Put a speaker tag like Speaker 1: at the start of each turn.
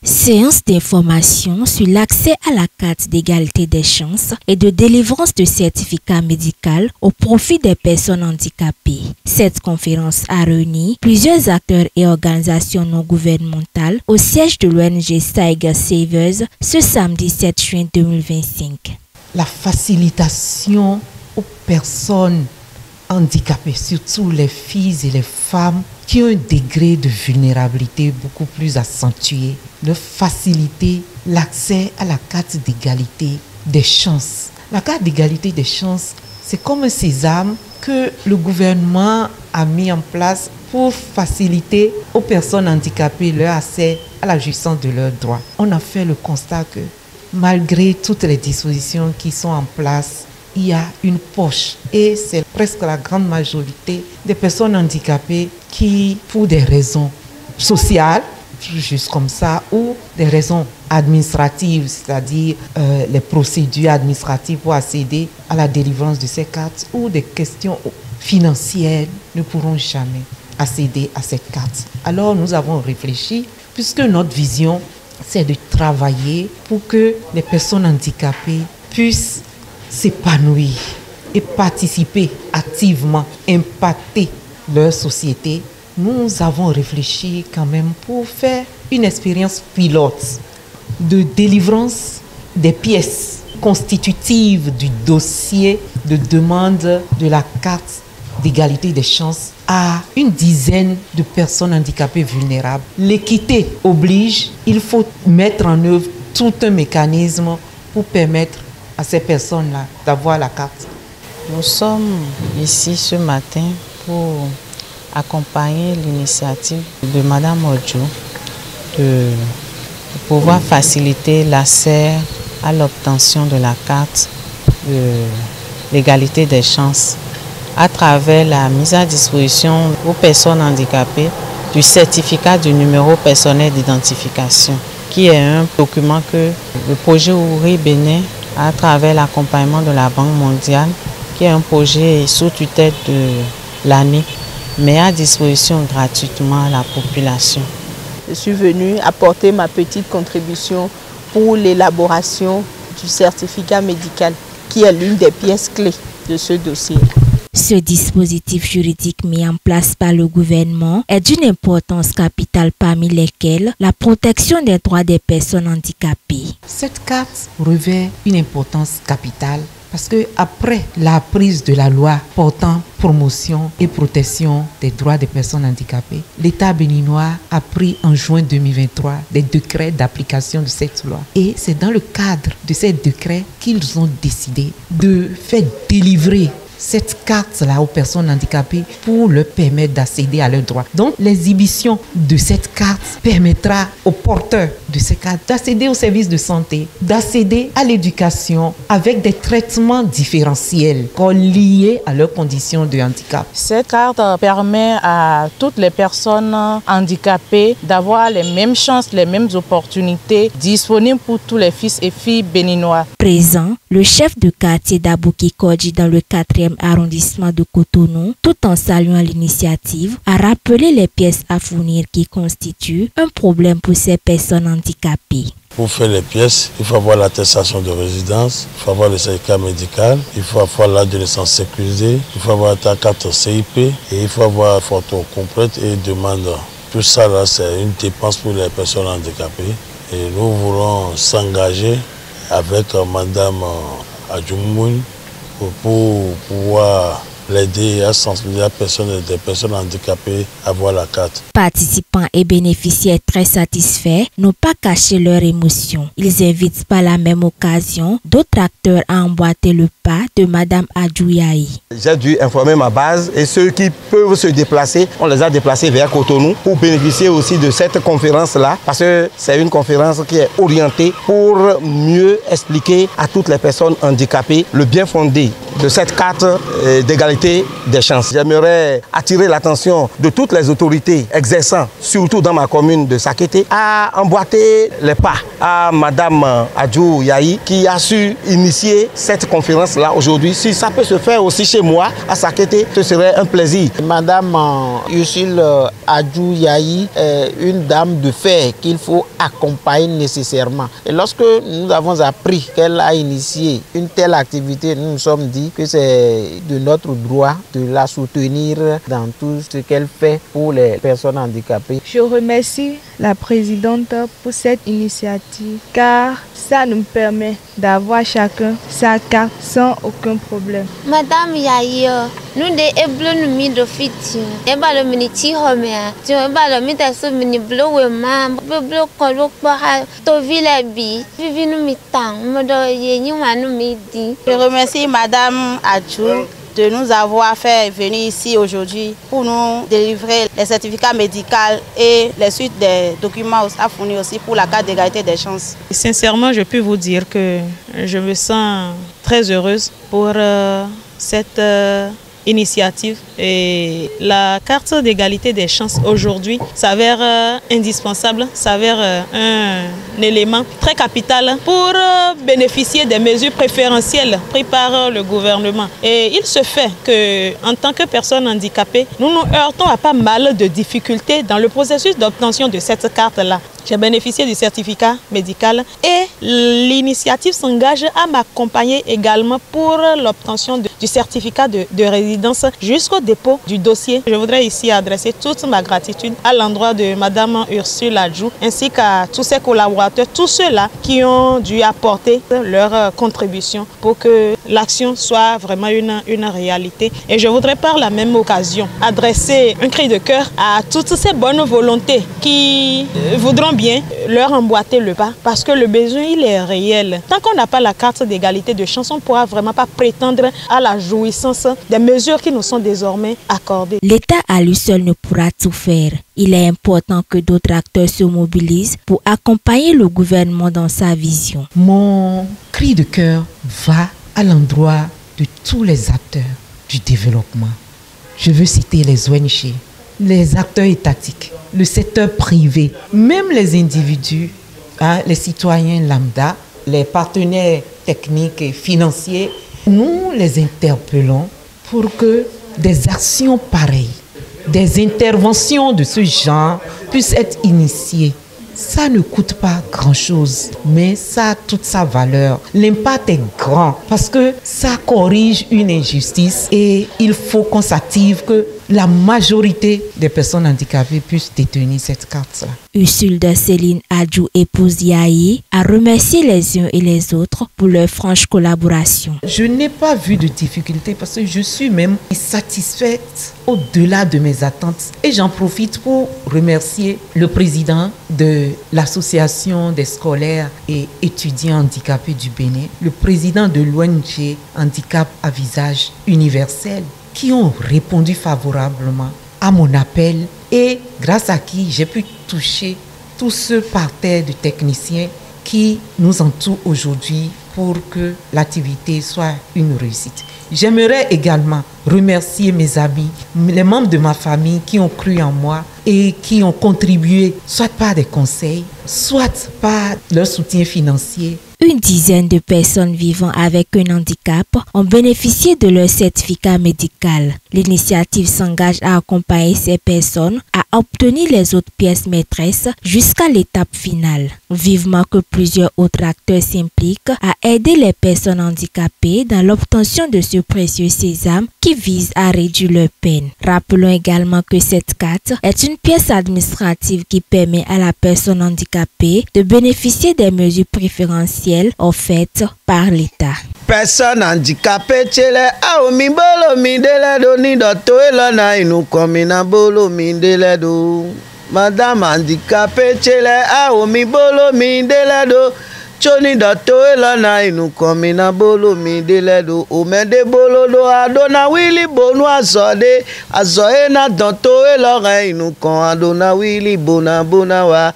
Speaker 1: Séance d'information sur l'accès à la carte d'égalité des chances et de délivrance de certificats médicaux au profit des personnes handicapées. Cette conférence a réuni plusieurs acteurs et organisations non gouvernementales au siège de l'ONG Tiger Savers ce samedi 7 juin 2025.
Speaker 2: La facilitation aux personnes handicapées, surtout les filles et les femmes qui ont un degré de vulnérabilité beaucoup plus accentué, de faciliter l'accès à la carte d'égalité des chances. La carte d'égalité des chances, c'est comme un sésame que le gouvernement a mis en place pour faciliter aux personnes handicapées leur accès à la jouissance de leurs droits. On a fait le constat que malgré toutes les dispositions qui sont en place, il y a une poche et c'est presque la grande majorité des personnes handicapées qui, pour des raisons sociales, juste comme ça, ou des raisons administratives, c'est-à-dire les procédures administratives pour accéder à la délivrance de ces cartes, ou des questions financières, ne pourront jamais accéder à cette carte. Alors nous avons réfléchi, puisque notre vision, c'est de travailler pour que les personnes handicapées puissent s'épanouir et participer activement, impacter leur société. Nous avons réfléchi quand même pour faire une expérience pilote de délivrance des pièces constitutives du dossier de demande de la carte d'égalité des chances à une dizaine de personnes handicapées vulnérables. L'équité oblige, il faut mettre en œuvre tout un mécanisme pour permettre à ces personnes-là d'avoir la carte.
Speaker 3: Nous sommes ici ce matin pour accompagner l'initiative de Mme Odjo de pouvoir faciliter l'accès à l'obtention de la carte de l'égalité des chances à travers la mise à disposition aux personnes handicapées du certificat du numéro personnel d'identification, qui est un document que le projet Ouri Bénin, à travers l'accompagnement de la Banque mondiale, qui est un projet sous tutelle de l'ANI, met à disposition gratuitement à la population.
Speaker 4: Je suis venue apporter ma petite contribution pour l'élaboration du certificat médical, qui est l'une des pièces clés de ce dossier.
Speaker 1: Ce dispositif juridique mis en place par le gouvernement est d'une importance capitale, parmi lesquelles la protection des droits des personnes handicapées.
Speaker 2: Cette carte revêt une importance capitale parce que après la prise de la loi portant promotion et protection des droits des personnes handicapées, l'État béninois a pris en juin 2023 des décrets d'application de cette loi. Et c'est dans le cadre de ces décrets qu'ils ont décidé de faire délivrer cette carte-là aux personnes handicapées pour leur permettre d'accéder à leurs droits. Donc, l'exhibition de cette carte permettra aux porteurs de ces cartes d'accéder aux services de santé, d'accéder à l'éducation avec des traitements différentiels liés à leurs conditions de handicap.
Speaker 3: Cette carte permet à toutes les personnes handicapées d'avoir les mêmes chances, les mêmes opportunités disponibles pour tous les fils et filles béninois.
Speaker 1: Présent, le chef de quartier d'Abouki Kodji dans le 4e arrondissement de Cotonou, tout en saluant l'initiative, a rappelé les pièces à fournir qui constituent un problème pour ces personnes handicapées.
Speaker 5: Pour faire les pièces, il faut avoir l'attestation de résidence, il faut avoir le certificat médical, il faut avoir l'acte de naissance sécurisée, il faut avoir ta carte CIP et il faut avoir photo complète et demande. Tout ça là, c'est une dépense pour les personnes handicapées et nous voulons s'engager avec Mme Adjoumoun pour pouvoir l'aider à sensibiliser des personnes handicapées à avoir la carte.
Speaker 1: Participants et bénéficiaires très satisfaits n'ont pas caché leur émotion. Ils invitent par la même occasion d'autres acteurs à emboîter le pas de Mme Adjouyaï.
Speaker 6: J'ai dû informer ma base et ceux qui peuvent se déplacer, on les a déplacés vers Cotonou pour bénéficier aussi de cette conférence-là parce que c'est une conférence qui est orientée pour mieux expliquer à toutes les personnes handicapées le bien fondé de cette carte d'égalité des chances. J'aimerais attirer l'attention de toutes les autorités exerçant, surtout dans ma commune de Sakété, à emboîter les pas à Madame Adjou Yahi qui a su initier cette conférence-là aujourd'hui. Si ça peut se faire aussi chez moi, à Sakété, ce serait un plaisir.
Speaker 7: Madame Ursule Adjou Yahi est une dame de fer qu'il faut accompagner nécessairement. Et lorsque nous avons appris qu'elle a initié une telle activité, nous nous sommes dit que c'est de notre droit de la soutenir dans tout ce qu'elle fait pour les personnes handicapées.
Speaker 8: Je remercie la présidente pour cette initiative car ça nous permet d'avoir chacun sa carte sans aucun problème.
Speaker 9: Madame Yahi, nous devons nous mettre au futur. Et bah le miniti homea, tu vas le mettre sur mini bleu et mam, bleu color pour to vilabi. Vivi nous mitang, modo yeni manu midi.
Speaker 10: Je remercie Madame Adjou de nous avoir fait venir ici aujourd'hui pour nous délivrer les certificats médicaux et les suites des documents à fournir aussi pour la carte d'égalité des chances.
Speaker 11: Sincèrement, je peux vous dire que je me sens très heureuse pour cette initiative et la carte d'égalité des chances aujourd'hui s'avère indispensable, s'avère un élément très capital pour bénéficier des mesures préférentielles prises par le gouvernement. Et il se fait que, en tant que personne handicapée, nous nous heurtons à pas mal de difficultés dans le processus d'obtention de cette carte-là. J'ai bénéficié du certificat médical et l'initiative s'engage à m'accompagner également pour l'obtention du certificat de résidence jusqu'au dépôt du dossier. Je voudrais ici adresser toute ma gratitude à l'endroit de Madame Ursule Adjou ainsi qu'à tous ses collaborateurs, tous ceux-là qui ont dû apporter leur contribution pour que l'action soit vraiment une réalité. Et je voudrais par la même occasion adresser un cri de cœur à toutes ces bonnes volontés qui voudront bien leur emboîter le pas parce que le besoin il est réel. Tant qu'on n'a pas la carte d'égalité de chance, on ne pourra vraiment pas prétendre à la jouissance des mesures qui nous sont désormais accordées.
Speaker 1: L'État à lui seul ne pourra tout faire. Il est important que d'autres acteurs se mobilisent pour accompagner le gouvernement dans sa vision.
Speaker 2: Mon cri de cœur va à l'endroit de tous les acteurs du développement. Je veux citer les ONG, les acteurs étatiques, le secteur privé, même les individus, les citoyens lambda, les partenaires techniques et financiers. Nous les interpellons pour que des actions pareilles, des interventions de ce genre puissent être initiées. Ça ne coûte pas grand-chose, mais ça a toute sa valeur. L'impact est grand parce que ça corrige une injustice et il faut qu'on s'active que la majorité des personnes handicapées puissent détenir cette carte-là.
Speaker 1: Ursule de Céline Adjou, épouse Yahi, a remercié les uns et les autres pour leur franche collaboration.
Speaker 2: Je n'ai pas vu de difficulté parce que je suis même satisfaite au-delà de mes attentes. Et j'en profite pour remercier le président de l'association des scolaires et étudiants handicapés du Bénin, le président de l'ONG Handicap à visage universel, qui ont répondu favorablement à mon appel et grâce à qui j'ai pu toucher tout ce parterre de techniciens qui nous entourent aujourd'hui pour que l'activité soit une réussite. J'aimerais également remercier mes amis, les membres de ma famille qui ont cru en moi et qui ont contribué soit par des conseils, soit par leur soutien financier.
Speaker 1: Une dizaine de personnes vivant avec un handicap ont bénéficié de leur certificat médical. L'initiative s'engage à accompagner ces personnes à obtenir les autres pièces maîtresses jusqu'à l'étape finale. Vivement que plusieurs autres acteurs s'impliquent à aider les personnes handicapées dans l'obtention de ce précieux sésame qui vise à réduire leur peine. Rappelons également que cette carte est une pièce administrative qui permet à la personne handicapée de bénéficier des mesures préférentielles offertes par l'État.
Speaker 12: Personne handicapée tchele aomi bolo mindele do ni do toela na inu komina bolo mindele do. Madame handicapée tchele aomi bolo mindele do. Choni do toela na inu komina bolo mindele do. Omede bolo do adona wili bonu azode azoe na do toela na inu kon adona wili bona wa.